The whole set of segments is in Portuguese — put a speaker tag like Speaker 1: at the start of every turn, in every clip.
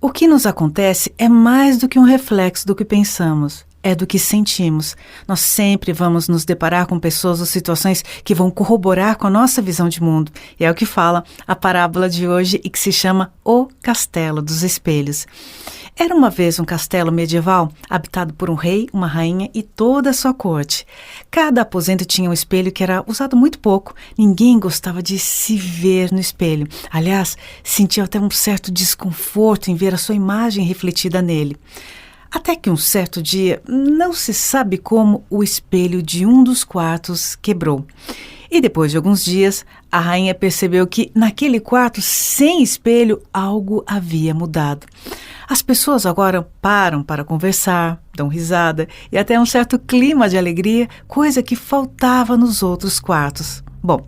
Speaker 1: O que nos acontece é mais do que um reflexo do que pensamos. É do que sentimos. Nós sempre vamos nos deparar com pessoas ou situações que vão corroborar com a nossa visão de mundo. E é o que fala a parábola de hoje e que se chama O Castelo dos Espelhos. Era uma vez um castelo medieval habitado por um rei, uma rainha e toda a sua corte. Cada aposento tinha um espelho que era usado muito pouco. Ninguém gostava de se ver no espelho. Aliás, sentia até um certo desconforto em ver a sua imagem refletida nele. Até que um certo dia, não se sabe como, o espelho de um dos quartos quebrou. E depois de alguns dias, a rainha percebeu que naquele quarto sem espelho algo havia mudado. As pessoas agora param para conversar, dão risada e até um certo clima de alegria, coisa que faltava nos outros quartos. Bom,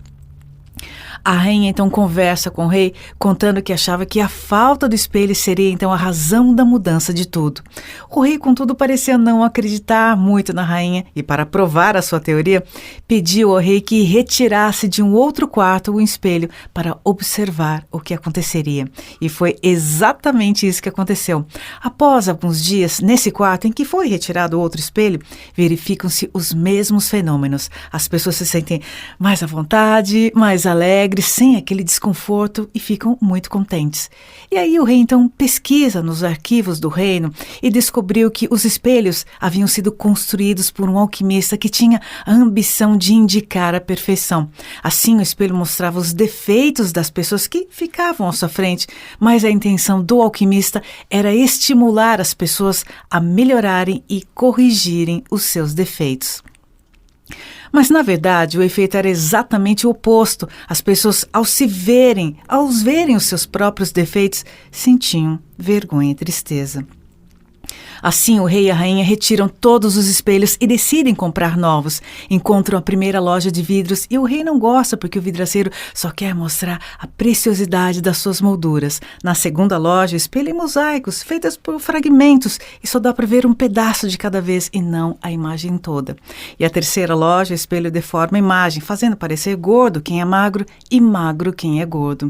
Speaker 1: a rainha então conversa com o rei, contando que achava que a falta do espelho seria então a razão da mudança de tudo. O rei, contudo, parecia não acreditar muito na rainha e, para provar a sua teoria, pediu ao rei que retirasse de um outro quarto o espelho para observar o que aconteceria. E foi exatamente isso que aconteceu. Após alguns dias, nesse quarto em que foi retirado o outro espelho, verificam-se os mesmos fenômenos. As pessoas se sentem mais à vontade, mais alegres, sem aquele desconforto e ficam muito contentes. E aí o rei então pesquisa nos arquivos do reino e descobriu que os espelhos haviam sido construídos por um alquimista que tinha a ambição de indicar a perfeição. Assim, o espelho mostrava os defeitos das pessoas que ficavam à sua frente, mas a intenção do alquimista era estimular as pessoas a melhorarem e corrigirem os seus defeitos. Mas, na verdade, o efeito era exatamente o oposto. As pessoas, ao verem os seus próprios defeitos, sentiam vergonha e tristeza. Assim, o rei e a rainha retiram todos os espelhos e decidem comprar novos. Encontram a primeira loja de vidros e o rei não gosta porque o vidraceiro só quer mostrar a preciosidade das suas molduras. Na segunda loja, espelho em mosaicos, feitas por fragmentos e só dá para ver um pedaço de cada vez e não a imagem toda. E a terceira loja, espelho deforma a imagem, fazendo parecer gordo quem é magro e magro quem é gordo.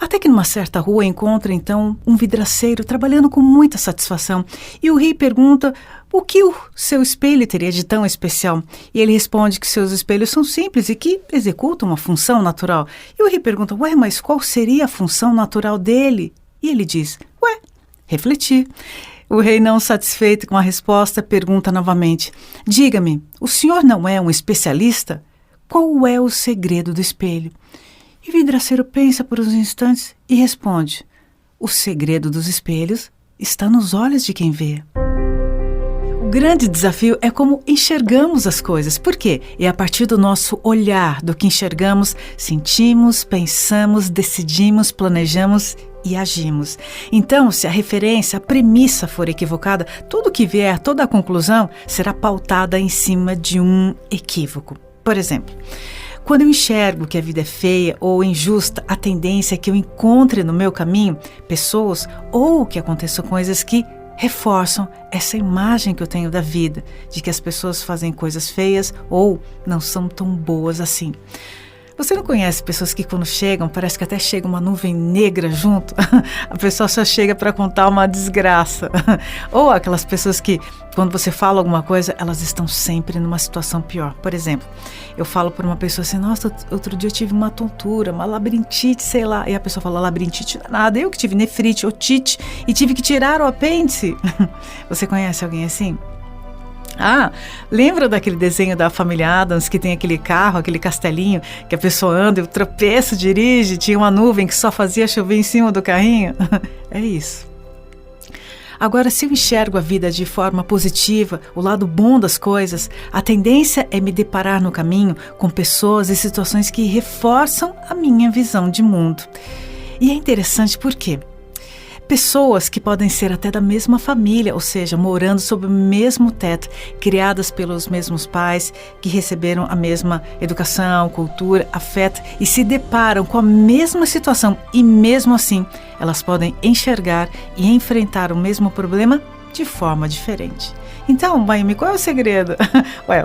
Speaker 1: Até que numa certa rua encontra então um vidraceiro trabalhando com muita satisfação e o rei pergunta o que o seu espelho teria de tão especial. E ele responde que seus espelhos são simples e que executam uma função natural. E o rei pergunta, mas qual seria a função natural dele? E ele diz, refletir. O rei, não satisfeito com a resposta, pergunta novamente, diga-me, o senhor não é um especialista? Qual é o segredo do espelho? E o vidraceiro pensa por uns instantes e responde, o segredo dos espelhos está nos olhos de quem vê. O grande desafio é como enxergamos as coisas. Por quê? É a partir do nosso olhar, do que enxergamos, sentimos, pensamos, decidimos, planejamos e agimos. Então, se a referência, a premissa for equivocada, tudo que vier, toda a conclusão será pautada em cima de um equívoco. Por exemplo, quando eu enxergo que a vida é feia ou injusta, a tendência é que eu encontre no meu caminho pessoas ou que aconteçam coisas que reforçam essa imagem que eu tenho da vida, de que as pessoas fazem coisas feias ou não são tão boas assim. Você não conhece pessoas que quando chegam, parece que até chega uma nuvem negra junto? A pessoa só chega para contar uma desgraça. Ou aquelas pessoas que, quando você fala alguma coisa, elas estão sempre numa situação pior. Por exemplo, eu falo para uma pessoa assim, nossa, outro dia eu tive uma tontura, uma labirintite, sei lá. E a pessoa fala, labirintite não é nada. Eu que tive nefrite, otite e tive que tirar o apêndice. Você conhece alguém assim? Lembra daquele desenho da família Addams que tem aquele carro, aquele castelinho que a pessoa anda, eu tropeço, dirige, tinha uma nuvem que só fazia chover em cima do carrinho? É isso. Agora, se eu enxergo a vida de forma positiva, o lado bom das coisas, a tendência é me deparar no caminho com pessoas e situações que reforçam a minha visão de mundo. E é interessante porque pessoas que podem ser até da mesma família, ou seja, morando sob o mesmo teto, criadas pelos mesmos pais, que receberam a mesma educação, cultura, afeto e se deparam com a mesma situação e mesmo assim elas podem enxergar e enfrentar o mesmo problema de forma diferente. Então, Mayumi, qual é o segredo?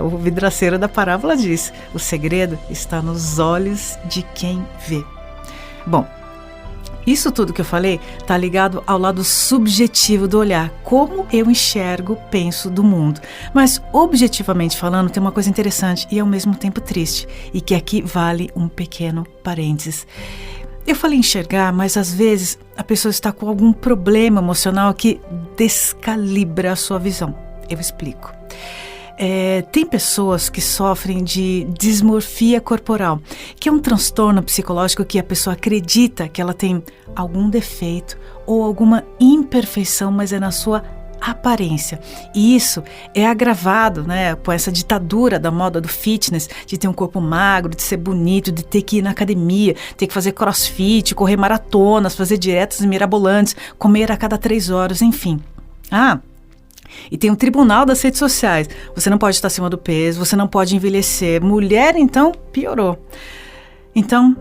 Speaker 1: O vidraceiro da parábola diz, o segredo está nos olhos de quem vê. Bom, Isso tudo que eu falei está ligado ao lado subjetivo do olhar, como eu enxergo, penso do mundo. Mas, objetivamente falando, tem uma coisa interessante e ao mesmo tempo triste, e que aqui vale um pequeno parênteses. Eu falei enxergar, mas às vezes a pessoa está com algum problema emocional que descalibra a sua visão. Eu explico. Tem pessoas que sofrem de dismorfia corporal, que é um transtorno psicológico que a pessoa acredita que ela tem algum defeito ou alguma imperfeição, mas é na sua aparência. E isso é agravado, né, com essa ditadura da moda do fitness, de ter um corpo magro, de ser bonito, de ter que ir na academia, ter que fazer crossfit, correr maratonas, fazer dietas mirabolantes, comer a cada 3 horas, enfim. E tem um tribunal das redes sociais. Você não pode estar acima do peso, você não pode envelhecer. Mulher, então, piorou. Então,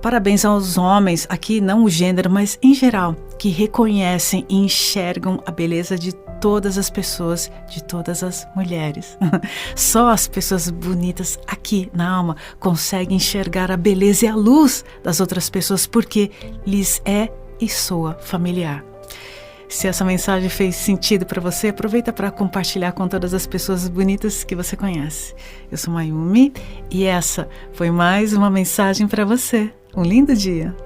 Speaker 1: parabéns aos homens, aqui não o gênero, mas em geral, que reconhecem e enxergam a beleza de todas as pessoas, de todas as mulheres. Só as pessoas bonitas aqui na alma conseguem enxergar a beleza e a luz das outras pessoas porque lhes é e soa familiar. Se essa mensagem fez sentido para você, aproveita para compartilhar com todas as pessoas bonitas que você conhece. Eu sou Mayumi e essa foi mais uma mensagem para você. Um lindo dia!